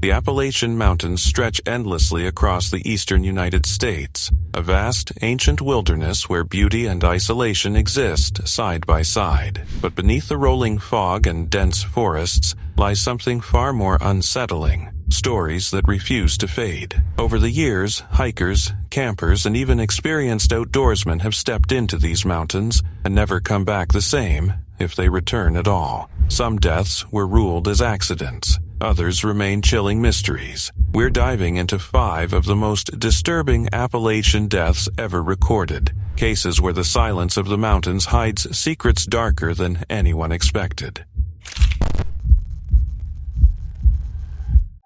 The Appalachian Mountains stretch endlessly across the eastern United States, a vast, ancient wilderness where beauty and isolation exist side by side. But beneath the rolling fog and dense forests lies something far more unsettling. Stories that refuse to fade. Over the years, hikers, campers, and even experienced outdoorsmen have stepped into these mountains and never come back the same, if they return at all. Some deaths were ruled as accidents. Others remain chilling mysteries. We're diving into 5 of the most disturbing Appalachian deaths ever recorded. Cases where the silence of the mountains hides secrets darker than anyone expected.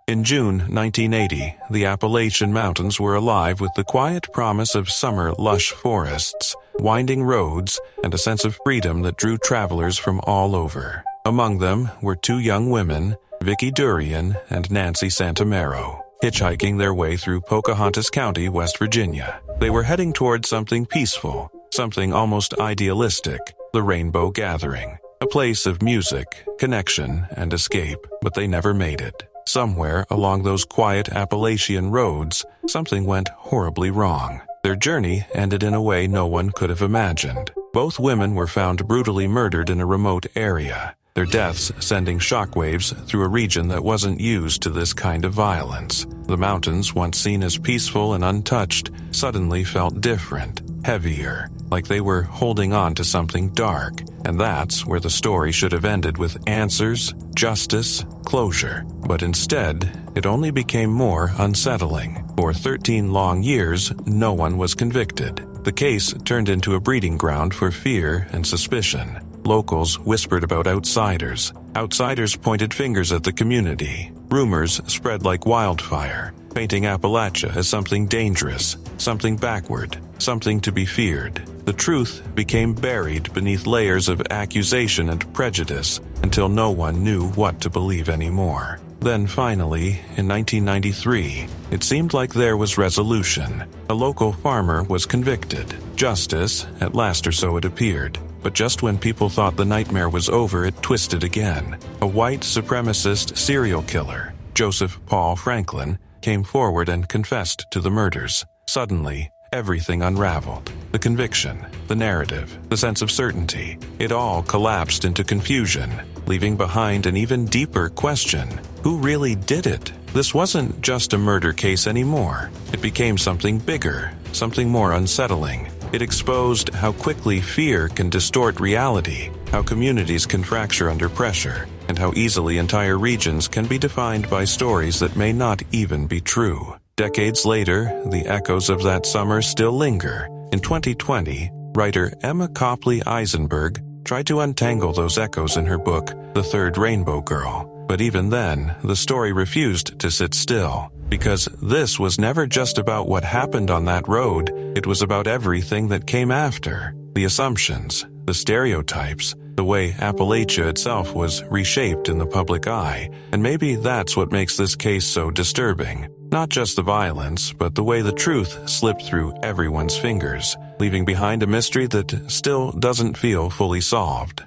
In June 1980, the Appalachian Mountains were alive with the quiet promise of summer lush forests, winding roads, and a sense of freedom that drew travelers from all over. Among them were 2 young women, Vicki Durian and Nancy Santamero, hitchhiking their way through Pocahontas County, West Virginia. They were heading toward something peaceful, something almost idealistic, the Rainbow Gathering, a place of music, connection, and escape, but they never made it. Somewhere along those quiet Appalachian roads, something went horribly wrong. Their journey ended in a way no one could have imagined. Both women were found brutally murdered in a remote area, their deaths sending shockwaves through a region that wasn't used to this kind of violence. The mountains, once seen as peaceful and untouched, suddenly felt different, heavier, like they were holding on to something dark. And that's where the story should have ended, with answers, justice, closure. But instead, it only became more unsettling. For 13 long years, no one was convicted. The case turned into a breeding ground for fear and suspicion. Locals whispered about outsiders. Outsiders pointed fingers at the community. Rumors spread like wildfire, painting Appalachia as something dangerous, something backward, something to be feared. The truth became buried beneath layers of accusation and prejudice until no one knew what to believe anymore. Then finally, in 1993, it seemed like there was resolution. A local farmer was convicted. Justice, at last, or so it appeared. But just when people thought the nightmare was over, it twisted again. A white supremacist serial killer, Joseph Paul Franklin, came forward and confessed to the murders. Suddenly, everything unraveled. The conviction, the narrative, the sense of certainty. It all collapsed into confusion, leaving behind an even deeper question. Who really did it? This wasn't just a murder case anymore. It became something bigger, something more unsettling. It exposed how quickly fear can distort reality, how communities can fracture under pressure, and how easily entire regions can be defined by stories that may not even be true. Decades later, the echoes of that summer still linger. In 2020, writer Emma Copley Eisenberg tried to untangle those echoes in her book, The Third Rainbow Girl. But even then, the story refused to sit still. Because this was never just about what happened on that road, it was about everything that came after. The assumptions, the stereotypes, the way Appalachia itself was reshaped in the public eye. And maybe that's what makes this case so disturbing. Not just the violence, but the way the truth slipped through everyone's fingers, leaving behind a mystery that still doesn't feel fully solved.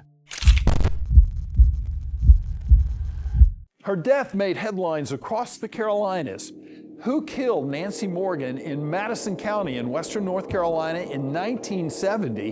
Her death made headlines across the Carolinas. Who killed Nancy Morgan in Madison County in western North Carolina in 1970?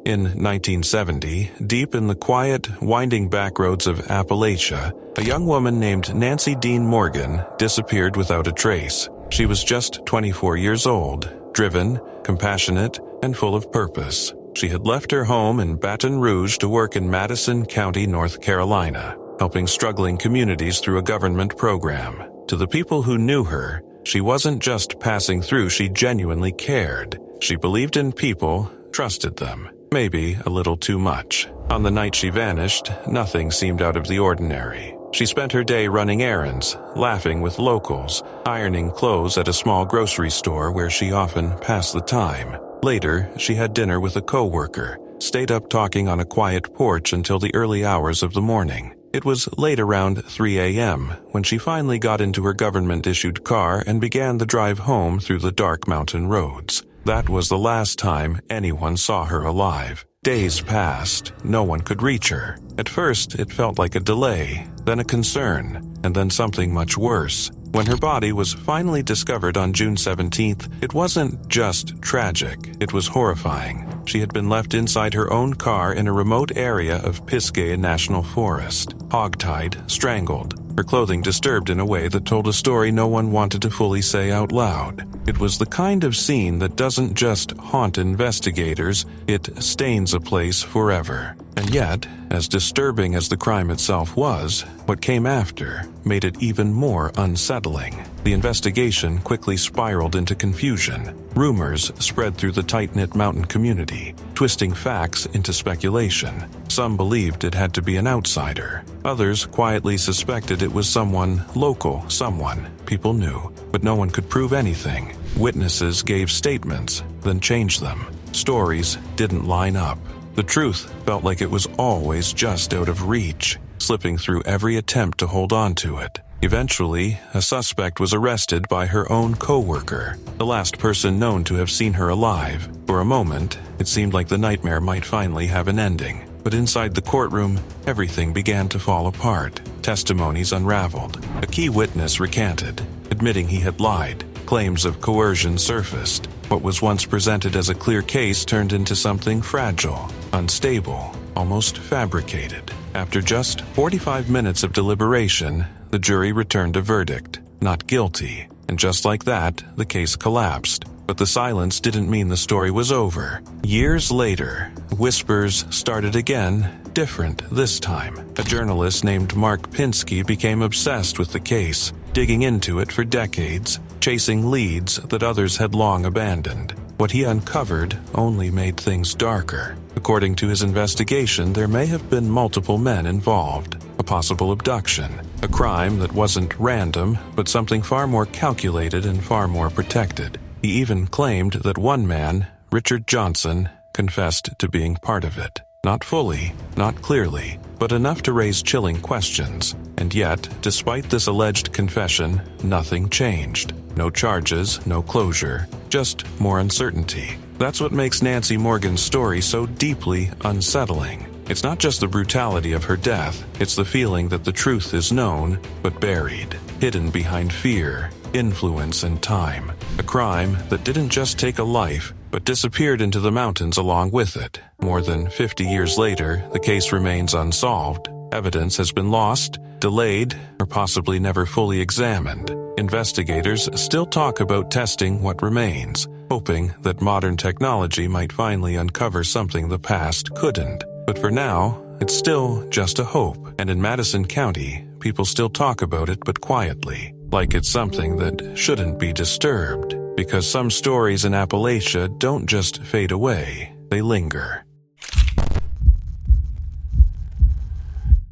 In 1970, deep in the quiet, winding backroads of Appalachia, a young woman named Nancy Dean Morgan disappeared without a trace. She was just 24 years old, driven, compassionate, and full of purpose. She had left her home in Baton Rouge to work in Madison County, North Carolina, helping struggling communities through a government program. To the people who knew her, she wasn't just passing through, she genuinely cared. She believed in people, trusted them, maybe a little too much. On the night she vanished, nothing seemed out of the ordinary. She spent her day running errands, laughing with locals, ironing clothes at a small grocery store where she often passed the time. Later, she had dinner with a coworker, stayed up talking on a quiet porch until the early hours of the morning. It was late around 3 a.m. when she finally got into her government-issued car and began the drive home through the dark mountain roads. That was the last time anyone saw her alive. Days passed. No one could reach her. At first, it felt like a delay, then a concern, and then something much worse. When her body was finally discovered on June 17th, it wasn't just tragic, it was horrifying. She had been left inside her own car in a remote area of Pisgah National Forest, hogtied, strangled, her clothing disturbed in a way that told a story no one wanted to fully say out loud. It was the kind of scene that doesn't just haunt investigators, it stains a place forever. And yet, as disturbing as the crime itself was, what came after made it even more unsettling. The investigation quickly spiraled into confusion. Rumors spread through the tight-knit mountain community, twisting facts into speculation. Some believed it had to be an outsider. Others quietly suspected it was someone local, someone people knew, but no one could prove anything. Witnesses gave statements, then changed them. Stories didn't line up. The truth felt like it was always just out of reach, slipping through every attempt to hold on to it. Eventually, a suspect was arrested by her own co-worker, the last person known to have seen her alive. For a moment, it seemed like the nightmare might finally have an ending. But inside the courtroom, everything began to fall apart. Testimonies unraveled. A key witness recanted, admitting he had lied. Claims of coercion surfaced. What was once presented as a clear case turned into something fragile, unstable, almost fabricated. After just 45 minutes of deliberation, the jury returned a verdict, not guilty. And just like that, the case collapsed. But the silence didn't mean the story was over. Years later, whispers started again, different this time. A journalist named Mark Pinsky became obsessed with the case, digging into it for decades, chasing leads that others had long abandoned. What he uncovered only made things darker. According to his investigation, there may have been multiple men involved. A possible abduction. A crime that wasn't random, but something far more calculated and far more protected. He even claimed that one man, Richard Johnson, confessed to being part of it. Not fully, not clearly, but enough to raise chilling questions. And yet, despite this alleged confession, nothing changed. No charges, no closure, just more uncertainty. That's what makes Nancy Morgan's story so deeply unsettling. It's not just the brutality of her death, it's the feeling that the truth is known, but buried, hidden behind fear, influence, and time. A crime that didn't just take a life, but disappeared into the mountains along with it. More than 50 years later, the case remains unsolved. Evidence has been lost, delayed, or possibly never fully examined. Investigators still talk about testing what remains, hoping that modern technology might finally uncover something the past couldn't. But for now, it's still just a hope. And in Madison County, people still talk about it, but quietly, like it's something that shouldn't be disturbed. Because some stories in Appalachia don't just fade away, they linger.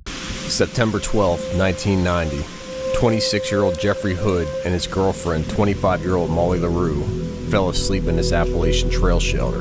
September 12, 1990. 26-year-old Jeffrey Hood and his girlfriend, 25-year-old Molly LaRue, fell asleep in this Appalachian Trail shelter.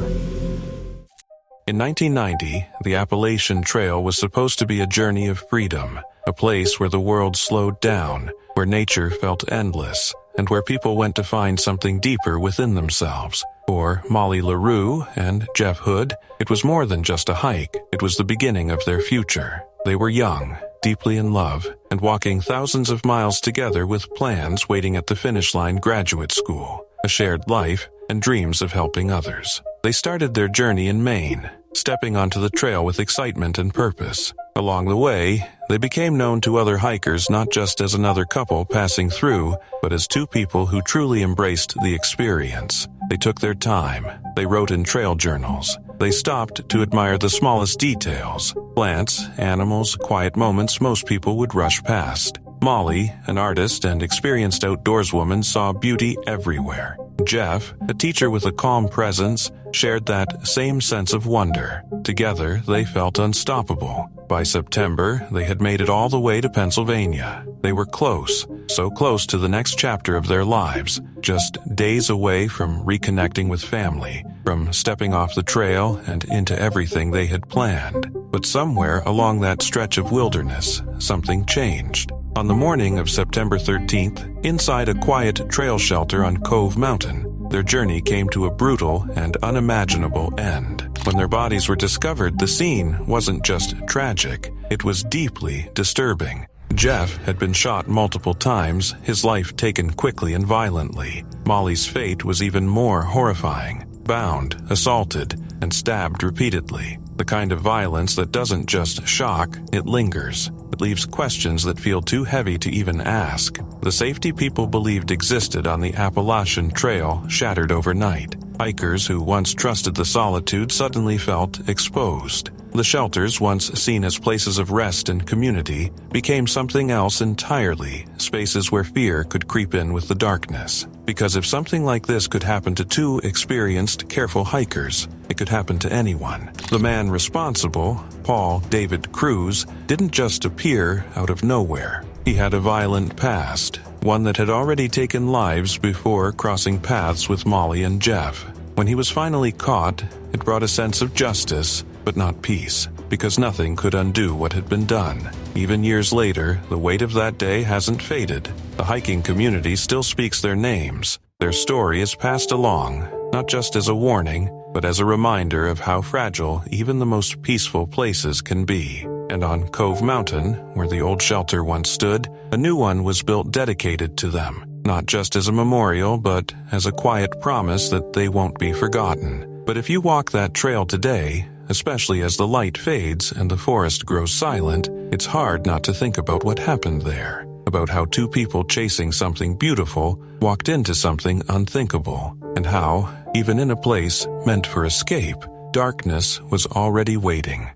In 1990, the Appalachian Trail was supposed to be a journey of freedom, a place where the world slowed down, where nature felt endless, and where people went to find something deeper within themselves. For Molly LaRue and Jeff Hood, it was more than just a hike. It was the beginning of their future. They were young, deeply in love, and walking thousands of miles together with plans waiting at the finish line: graduate school, a shared life, and dreams of helping others. They started their journey in Maine, stepping onto the trail with excitement and purpose. Along the way, they became known to other hikers not just as another couple passing through, but as two people who truly embraced the experience. They took their time. They wrote in trail journals. They stopped to admire the smallest details: plants, animals, quiet moments most people would rush past. Molly, an artist and experienced outdoorswoman, saw beauty everywhere. Jeff, a teacher with a calm presence, shared that same sense of wonder. Together, they felt unstoppable. By September, they had made it all the way to Pennsylvania. They were close, so close to the next chapter of their lives, just days away from reconnecting with family, from stepping off the trail and into everything they had planned. But somewhere along that stretch of wilderness, something changed. On the morning of September 13th, inside a quiet trail shelter on Cove Mountain, their journey came to a brutal and unimaginable end. When their bodies were discovered, the scene wasn't just tragic, it was deeply disturbing. Jeff had been shot multiple times, his life taken quickly and violently. Molly's fate was even more horrifying. Bound, assaulted, and stabbed repeatedly. The kind of violence that doesn't just shock, it lingers. It leaves questions that feel too heavy to even ask. The safety people believed existed on the Appalachian Trail shattered overnight. Hikers who once trusted the solitude suddenly felt exposed. The shelters, once seen as places of rest and community, became something else entirely, spaces where fear could creep in with the darkness. Because if something like this could happen to two experienced, careful hikers, it could happen to anyone. The man responsible, Paul David Cruz, didn't just appear out of nowhere. He had a violent past, one that had already taken lives before crossing paths with Molly and Jeff. When he was finally caught, it brought a sense of justice, but not peace, because nothing could undo what had been done. Even years later, the weight of that day hasn't faded. The hiking community still speaks their names. Their story is passed along, not just as a warning, but as a reminder of how fragile even the most peaceful places can be. And on Cove Mountain, where the old shelter once stood, a new one was built dedicated to them, not just as a memorial, but as a quiet promise that they won't be forgotten. But if you walk that trail today, especially as the light fades and the forest grows silent, it's hard not to think about what happened there, about how two people chasing something beautiful walked into something unthinkable, and how, even in a place meant for escape, darkness was already waiting.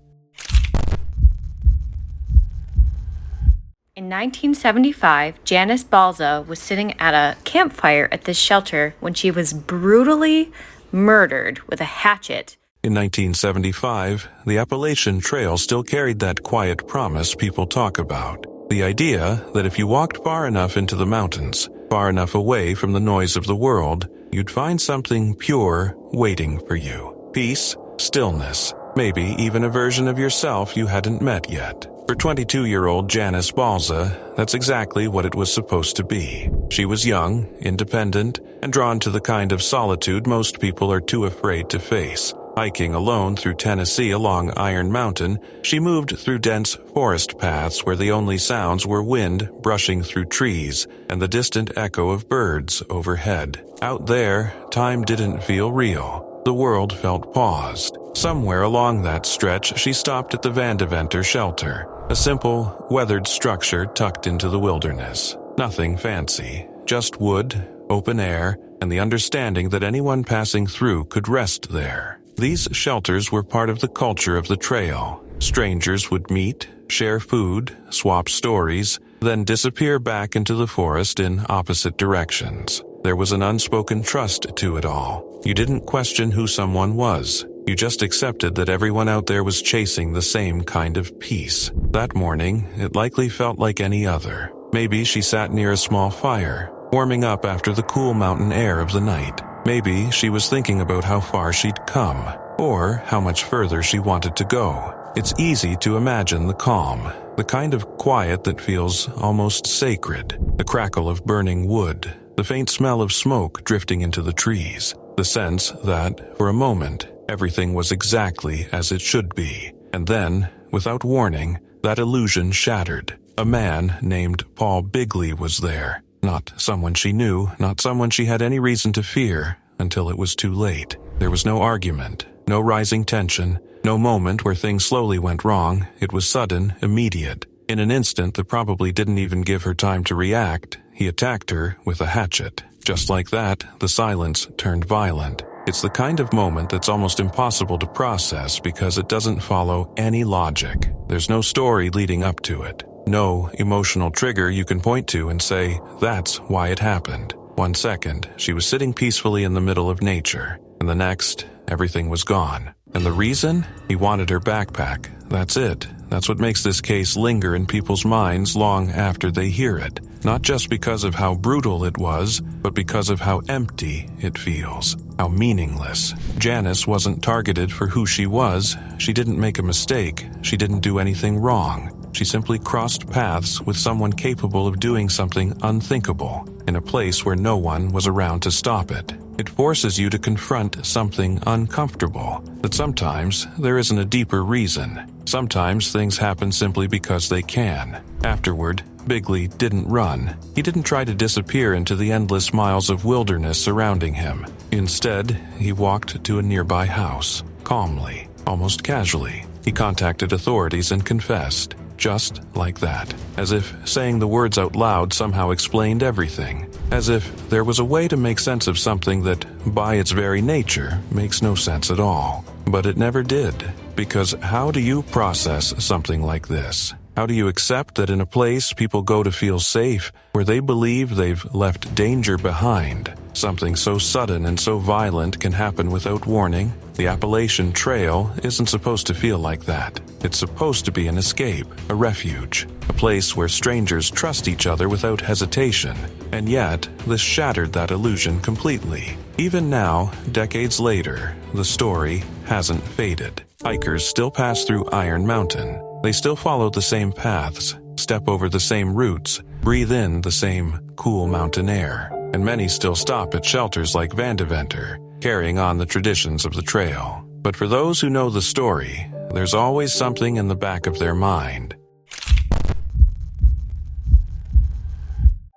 In 1975, Janice Balsza was sitting at a campfire at this shelter when she was brutally murdered with a hatchet. In 1975, the Appalachian Trail still carried that quiet promise people talk about. The idea that if you walked far enough into the mountains, far enough away from the noise of the world, you'd find something pure waiting for you. Peace, stillness, maybe even a version of yourself you hadn't met yet. For 22-year-old Janice Balsza, that's exactly what it was supposed to be. She was young, independent, and drawn to the kind of solitude most people are too afraid to face. Hiking alone through Tennessee along Iron Mountain, she moved through dense forest paths where the only sounds were wind brushing through trees and the distant echo of birds overhead. Out there, time didn't feel real. The world felt paused. Somewhere along that stretch, she stopped at the Vandeventer shelter, a simple, weathered structure tucked into the wilderness. Nothing fancy, just wood, open air, and the understanding that anyone passing through could rest there. These shelters were part of the culture of the trail. Strangers would meet, share food, swap stories, then disappear back into the forest in opposite directions. There was an unspoken trust to it all. You didn't question who someone was. You just accepted that everyone out there was chasing the same kind of peace. That morning, it likely felt like any other. Maybe she sat near a small fire, warming up after the cool mountain air of the night. Maybe she was thinking about how far she'd come, or how much further she wanted to go. It's easy to imagine the calm, the kind of quiet that feels almost sacred, the crackle of burning wood, the faint smell of smoke drifting into the trees, the sense that, for a moment, everything was exactly as it should be. And then, without warning, that illusion shattered. A man named Paul Bigley was there. Not someone she knew, not someone she had any reason to fear, until it was too late. There was no argument, no rising tension, no moment where things slowly went wrong. It was sudden, immediate. In an instant that probably didn't even give her time to react, he attacked her with a hatchet. Just like that, the silence turned violent. It's the kind of moment that's almost impossible to process because it doesn't follow any logic. There's no story leading up to it. No emotional trigger you can point to and say, that's why it happened. 1 second, she was sitting peacefully in the middle of nature, and the next, everything was gone. And the reason? He wanted her backpack. That's it. That's what makes this case linger in people's minds long after they hear it. Not just because of how brutal it was, but because of how empty it feels. How meaningless. Janice wasn't targeted for who she was. She didn't make a mistake. She didn't do anything wrong. She simply crossed paths with someone capable of doing something unthinkable, in a place where no one was around to stop it. It forces you to confront something uncomfortable, that sometimes there isn't a deeper reason. Sometimes things happen simply because they can. Afterward, Bigley didn't run. He didn't try to disappear into the endless miles of wilderness surrounding him. Instead, he walked to a nearby house. Calmly, almost casually, he contacted authorities and confessed. Just like that. As if saying the words out loud somehow explained everything. As if there was a way to make sense of something that, by its very nature, makes no sense at all. But it never did. Because how do you process something like this? How do you accept that in a place people go to feel safe, where they believe they've left danger behind, something so sudden and so violent can happen without warning? The Appalachian Trail isn't supposed to feel like that. It's supposed to be an escape, a refuge, a place where strangers trust each other without hesitation. And yet, this shattered that illusion completely. Even now, decades later, the story hasn't faded. Hikers still pass through Iron Mountain. They still follow the same paths, step over the same routes, breathe in the same cool mountain air. And many still stop at shelters like Vandeventer, carrying on the traditions of the trail. But for those who know the story, there's always something in the back of their mind.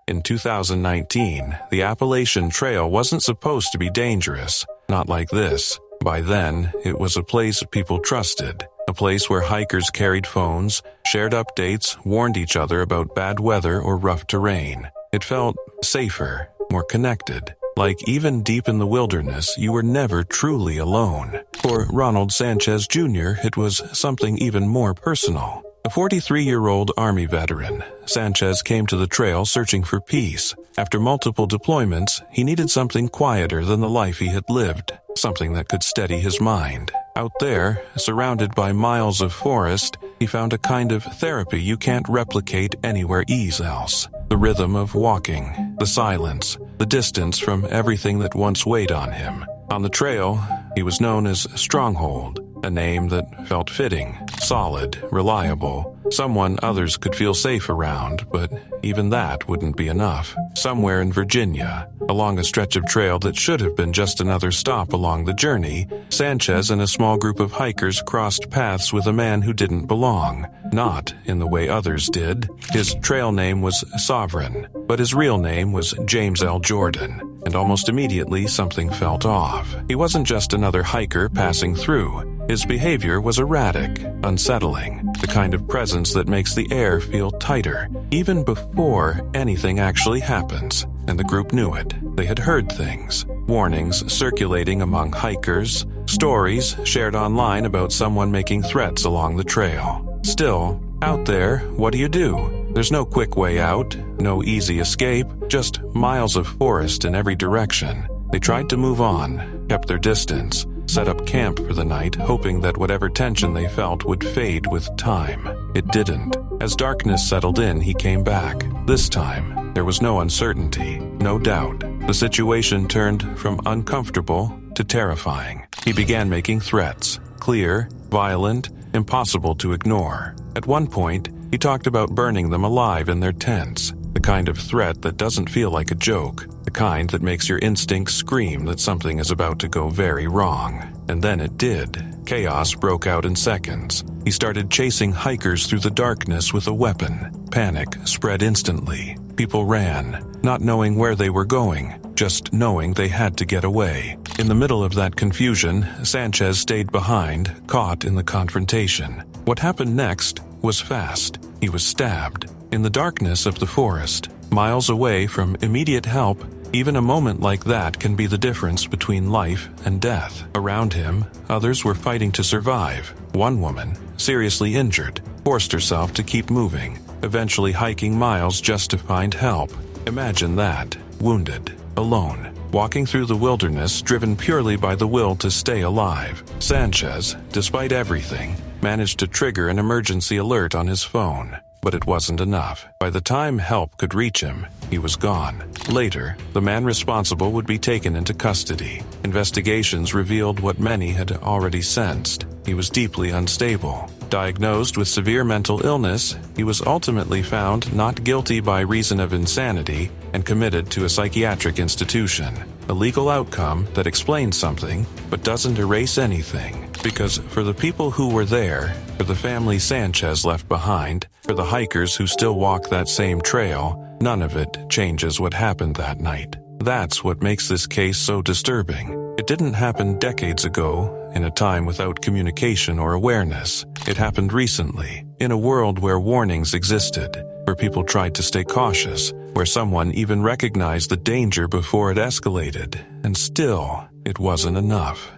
In 2019, the Appalachian Trail wasn't supposed to be dangerous. Not like this. By then, it was a place people trusted. A place where hikers carried phones, shared updates, warned each other about bad weather or rough terrain. It felt safer, more connected. Like even deep in the wilderness, you were never truly alone. For Ronald Sanchez Jr., it was something even more personal. A 43-year-old Army veteran, Sanchez came to the trail searching for peace. After multiple deployments, he needed something quieter than the life he had lived, something that could steady his mind. Out there, surrounded by miles of forest, he found a kind of therapy you can't replicate anywhere else. The rhythm of walking, the silence, the distance from everything that once weighed on him. On the trail, he was known as Stronghold, a name that felt fitting, solid, reliable, someone others could feel safe around, but even that wouldn't be enough. Somewhere in Virginia, along a stretch of trail that should have been just another stop along the journey, Sanchez and a small group of hikers crossed paths with a man who didn't belong, not in the way others did. His trail name was Sovereign, but his real name was James L. Jordan, and almost immediately something felt off. He wasn't just another hiker passing through. His behavior was erratic, unsettling, the kind of presence that makes the air feel tighter, even before anything actually happens. And the group knew it. They had heard things, warnings circulating among hikers, stories shared online about someone making threats along the trail. Still, out there, what do? There's no quick way out, no easy escape, just miles of forest in every direction. They tried to move on, kept their distance, set up camp for the night, hoping that whatever tension they felt would fade with time. It didn't. As darkness settled in, he came back. This time, there was no uncertainty, no doubt. The situation turned from uncomfortable to terrifying. He began making threats, clear, violent, impossible to ignore. At one point, he talked about burning them alive in their tents, the kind of threat that doesn't feel like a joke, the kind that makes your instincts scream that something is about to go very wrong. And then it did. Chaos broke out in seconds. He started chasing hikers through the darkness with a weapon. Panic spread instantly. People ran, not knowing where they were going, just knowing they had to get away. In the middle of that confusion, Sanchez stayed behind, caught in the confrontation. What happened next was fast. He was stabbed. In the darkness of the forest, miles away from immediate help, even a moment like that can be the difference between life and death. Around him, others were fighting to survive. One woman, seriously injured, forced herself to keep moving, eventually hiking miles just to find help. Imagine that, wounded, alone, walking through the wilderness driven purely by the will to stay alive. Sanchez, despite everything, managed to trigger an emergency alert on his phone. But it wasn't enough. By the time help could reach him, he was gone. Later, the man responsible would be taken into custody. Investigations revealed what many had already sensed. He was deeply unstable. Diagnosed with severe mental illness, he was ultimately found not guilty by reason of insanity and committed to a psychiatric institution. A legal outcome that explains something, but doesn't erase anything. Because for the people who were there, for For the family Sanchez left behind, for the hikers who still walk that same trail, none of it changes what happened that night. That's what makes this case so disturbing. It didn't happen decades ago, in a time without communication or awareness. It happened recently, in a world where warnings existed, where people tried to stay cautious, where someone even recognized the danger before it escalated, and still, it wasn't enough.